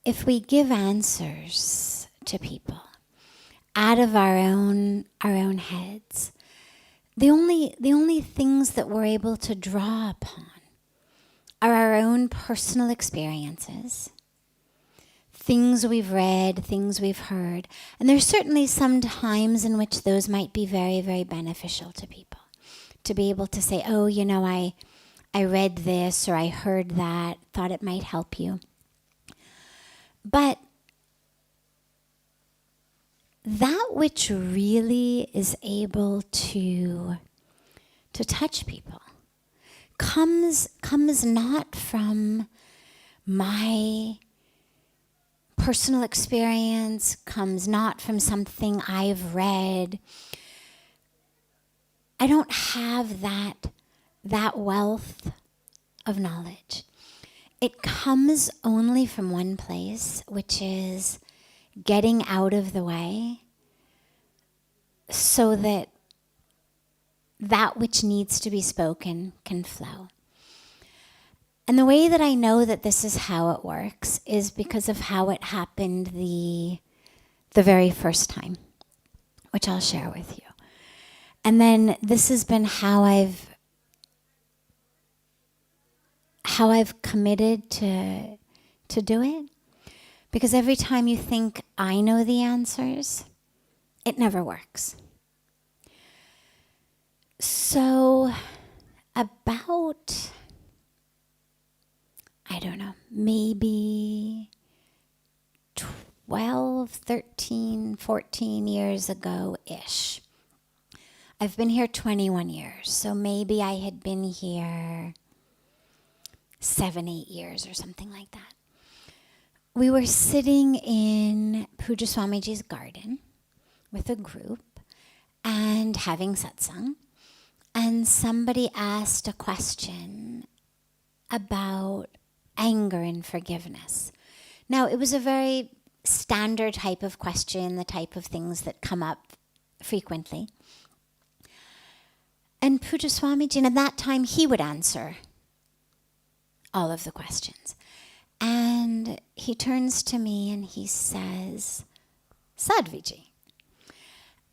If we give answers to people out of our own heads, the only things that we're able to draw upon are our own personal experiences, things we've read, things we've heard. And there's certainly some times in which those might be very, very beneficial to people. To be able to say, oh, you know, I read this or I heard that, thought it might help you. But that which really is able to touch people comes not from my personal experience, comes not from something I've read. I don't have that wealth of knowledge. It comes only from one place, which is getting out of the way so that which needs to be spoken can flow. And the way that I know that this is how it works is because of how it happened the very first time, which I'll share with you. And then this has been how I've committed to do it. Because every time you think, I know the answers, it never works. So about, I don't know, maybe 12, 13, 14 years ago-ish. I've been here 21 years, so maybe I had been here 7, 8 years or something like that. We were sitting in Puja Swamiji's garden with a group and having satsang, and somebody asked a question about anger and forgiveness. Now, it was a very standard type of question, the type of things that come up frequently. And Puja Swamiji, and at that time, he would answer all of the questions. And he turns to me and he says, Sadhviji.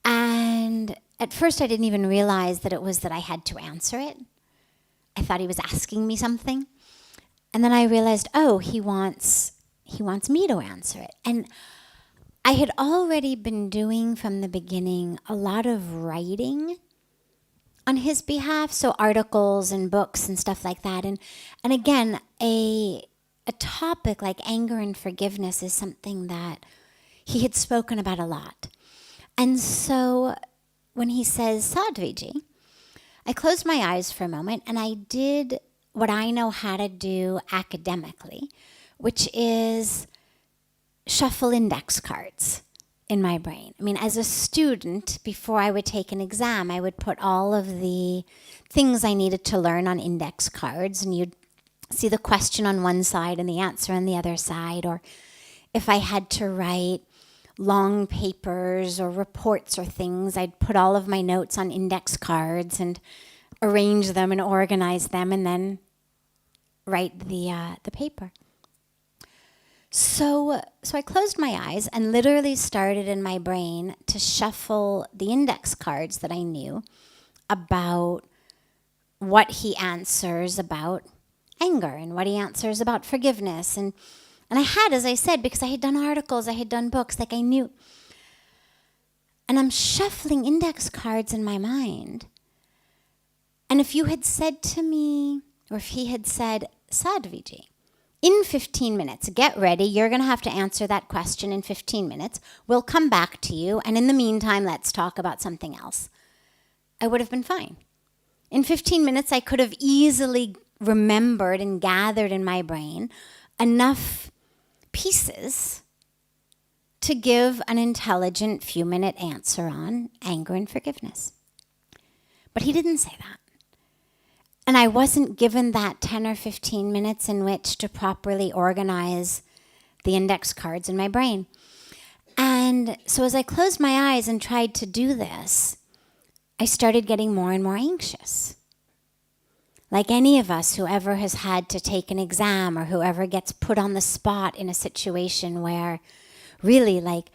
And at first I didn't even realize that it was that I had to answer it. I thought he was asking me something. And then I realized, oh, he wants me to answer it. And I had already been doing from the beginning a lot of writing on his behalf, so articles and books and stuff like that. And again, a topic like anger and forgiveness is something that he had spoken about a lot. And so when he says, Sadhviji, I closed my eyes for a moment and I did what I know how to do academically, which is shuffle index cards in my brain. I mean, as a student, before I would take an exam, I would put all of the things I needed to learn on index cards, and you'd see the question on one side and the answer on the other side. Or if I had to write long papers or reports or things, I'd put all of my notes on index cards and arrange them and organize them and then write the paper. So I closed my eyes and literally started in my brain to shuffle the index cards that I knew about what he answers about anger and what he answers about forgiveness. And I had, as I said, because I had done articles, I had done books, like I knew. And I'm shuffling index cards in my mind. And if you had said to me, or if he had said, Sadhviji, in 15 minutes, get ready, you're going to have to answer that question in 15 minutes. We'll come back to you, and in the meantime, let's talk about something else. I would have been fine. In 15 minutes, I could have easily remembered and gathered in my brain enough pieces to give an intelligent few-minute answer on anger and forgiveness. But he didn't say that. And I wasn't given that 10 or 15 minutes in which to properly organize the index cards in my brain. And so as I closed my eyes and tried to do this, I started getting more and more anxious. Like any of us, whoever has had to take an exam or whoever gets put on the spot in a situation where really like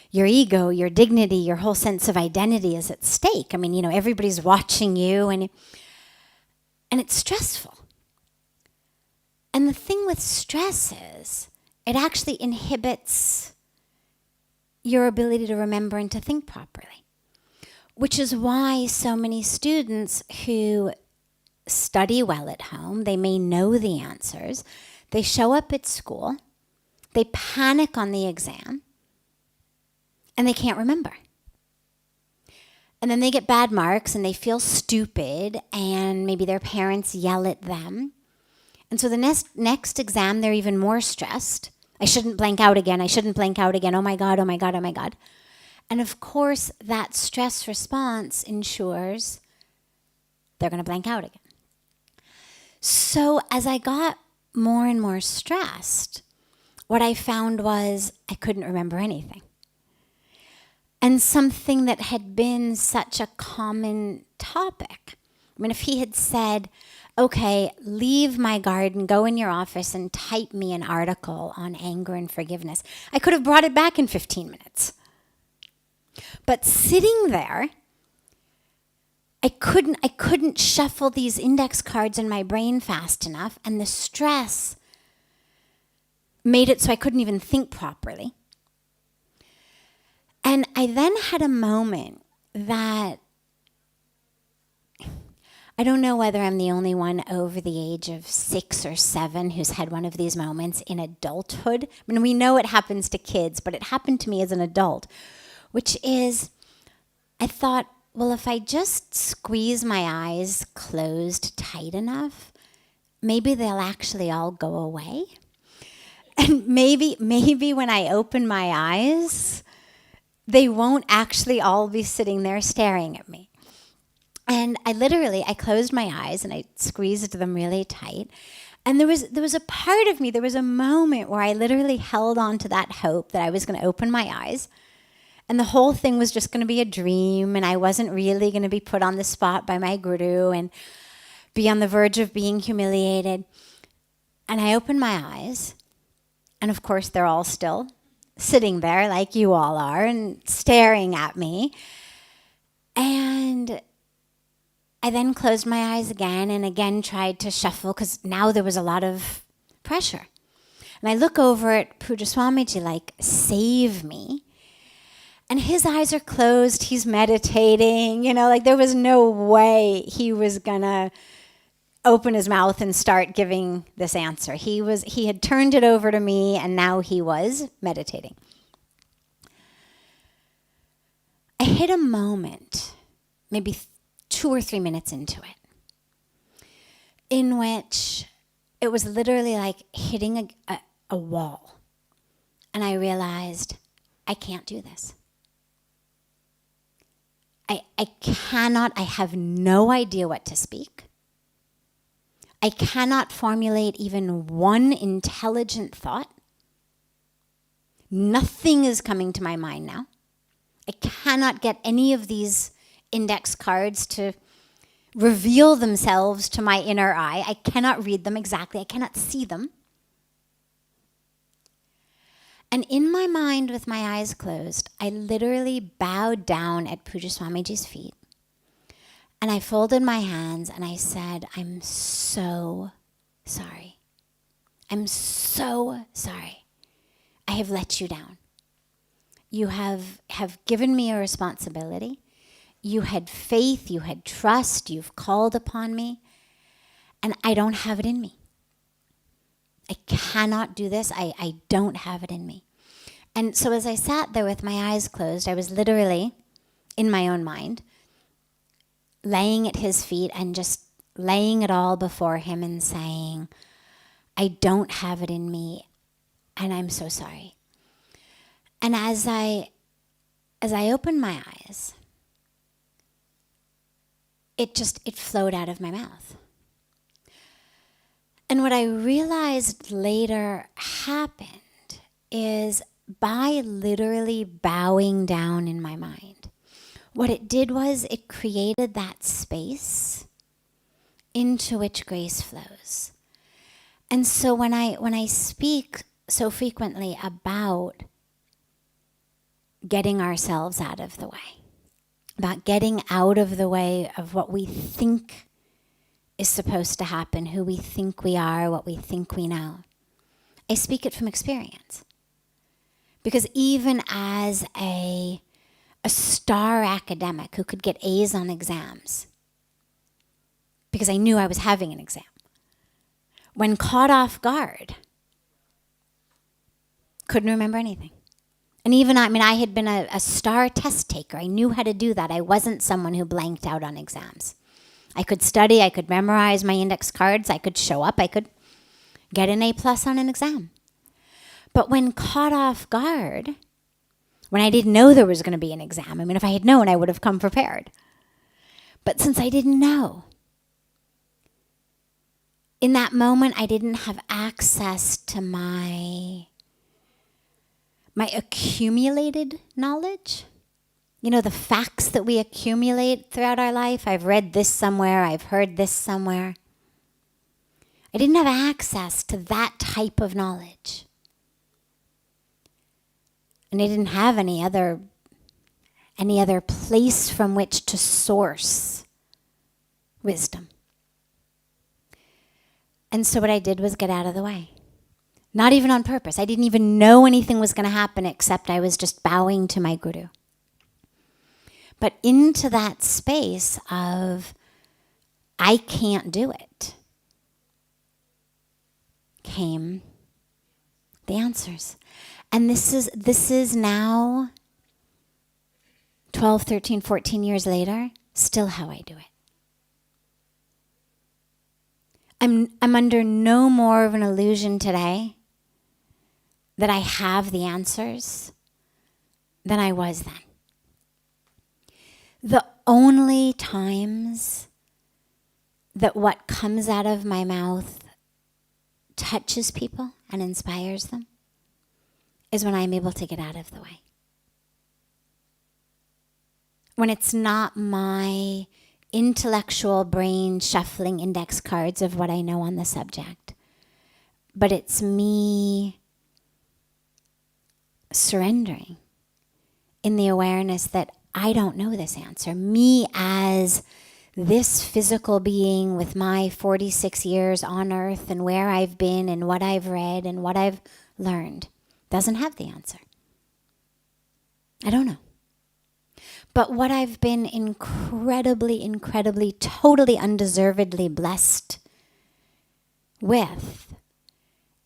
your ego, your dignity, your whole sense of identity is at stake. I mean, you know, everybody's watching you and it's stressful. And the thing with stress is it actually inhibits your ability to remember and to think properly, which is why so many students who study well at home, they may know the answers, they show up at school, they panic on the exam, and they can't remember. And then they get bad marks and they feel stupid and maybe their parents yell at them. And so the next exam, they're even more stressed. I shouldn't blank out again. I shouldn't blank out again. Oh my God, oh my God, oh my God. And of course, that stress response ensures they're going to blank out again. So as I got more and more stressed, what I found was I couldn't remember anything. And something that had been such a common topic. I mean, if he had said, okay, leave my garden, go in your office and type me an article on anger and forgiveness, I could have brought it back in 15 minutes. But sitting there, I couldn't shuffle these index cards in my brain fast enough, and the stress made it so I couldn't even think properly. And I then had a moment that, I don't know whether I'm the only one over the age of 6 or 7 who's had one of these moments in adulthood. I mean, we know it happens to kids, but it happened to me as an adult, which is, I thought, well, if I just squeeze my eyes closed tight enough, maybe they'll actually all go away. And maybe when I open my eyes, they won't actually all be sitting there staring at me. And I closed my eyes and I squeezed them really tight. And there was a part of me, there was a moment where I literally held on to that hope that I was going to open my eyes and the whole thing was just going to be a dream and I wasn't really going to be put on the spot by my guru and be on the verge of being humiliated. And I opened my eyes, and of course they're all still sitting there like you all are and staring at me. And I then closed my eyes again and again tried to shuffle because now there was a lot of pressure. And I look over at Puja Swamiji like, save me. And his eyes are closed, he's meditating, like there was no way he was gonna open his mouth and start giving this answer. He had turned it over to me and now he was meditating. I hit a moment, maybe 2 or 3 minutes into it, in which it was literally like hitting a wall. And I realized, I can't do this. I cannot, I have no idea what to speak. I cannot formulate even one intelligent thought. Nothing is coming to my mind now. I cannot get any of these index cards to reveal themselves to my inner eye. I cannot read them exactly. I cannot see them. And in my mind, with my eyes closed, I literally bowed down at Puja Swamiji's feet. And I folded my hands and I said, I'm so sorry. I'm so sorry. I have let you down. You have given me a responsibility. You had faith, you had trust, you've called upon me, and I don't have it in me. I cannot do this. I don't have it in me. And so as I sat there with my eyes closed, I was literally, in my own mind, laying at his feet and just laying it all before him and saying, I don't have it in me, and I'm so sorry. And as I opened my eyes, it flowed out of my mouth. And what I realized later happened is by literally bowing down in my mind, what it did was it created that space into which grace flows. And so when I speak so frequently about getting ourselves out of the way, about getting out of the way of what we think is supposed to happen, who we think we are, what we think we know, I speak it from experience. Because even as a star academic who could get A's on exams, because I knew I was having an exam, when caught off guard, couldn't remember anything. And even, I had been a star test taker. I knew how to do that. I wasn't someone who blanked out on exams. I could study, I could memorize my index cards, I could show up, I could get an A+ on an exam. But when caught off guard, when I didn't know there was going to be an exam, if I had known, I would have come prepared. But since I didn't know, in that moment, I didn't have access to my accumulated knowledge. The facts that we accumulate throughout our life. I've read this somewhere, I've heard this somewhere. I didn't have access to that type of knowledge. And I didn't have any other place from which to source wisdom. And so what I did was get out of the way. Not even on purpose. I didn't even know anything was going to happen except I was just bowing to my guru. But into that space of, I can't do it, came the answers. And this is now 12, 13, 14 years later, still how I do it. I'm under no more of an illusion today that I have the answers than I was then. The only times that what comes out of my mouth touches people and inspires them is when I'm able to get out of the way. When it's not my intellectual brain shuffling index cards of what I know on the subject, but it's me surrendering in the awareness that I don't know this answer. Me as this physical being with my 46 years on earth and where I've been and what I've read and what I've learned doesn't have the answer. I don't know. But what I've been incredibly, totally undeservedly blessed with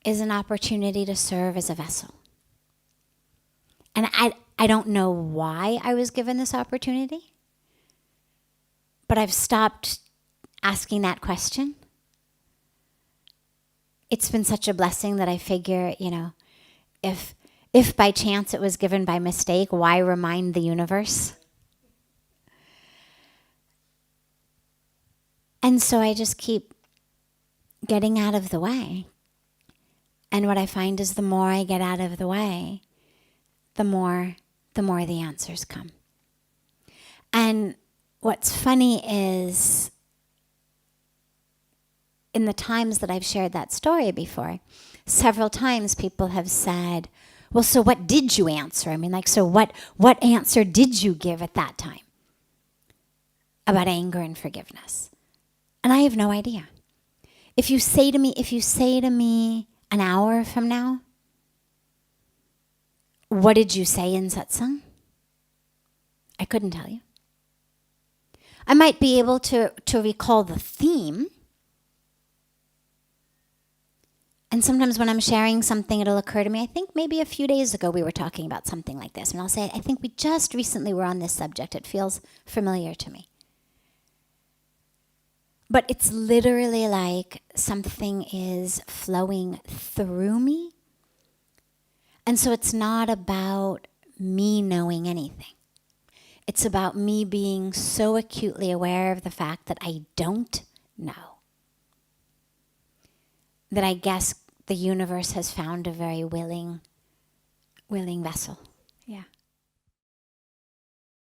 is an opportunity to serve as a vessel. And I don't know why I was given this opportunity, but I've stopped asking that question. It's been such a blessing that I figure, if by chance it was given by mistake, why remind the universe? And so I just keep getting out of the way. And what I find is the more I get out of the way, the more the answers come. And what's funny is, in the times that I've shared that story before, several times people have said, well, so what did you answer? So what answer did you give at that time about anger and forgiveness? And I have no idea. If you say to me an hour from now, what did you say in satsang? I couldn't tell you. I might be able to recall the theme. And sometimes when I'm sharing something, it'll occur to me, I think maybe a few days ago we were talking about something like this. And I'll say, I think we just recently were on this subject. It feels familiar to me. But it's literally like something is flowing through me. And so it's not about me knowing anything. It's about me being so acutely aware of the fact that I don't know. that I guess the universe has found a very willing vessel. Yeah.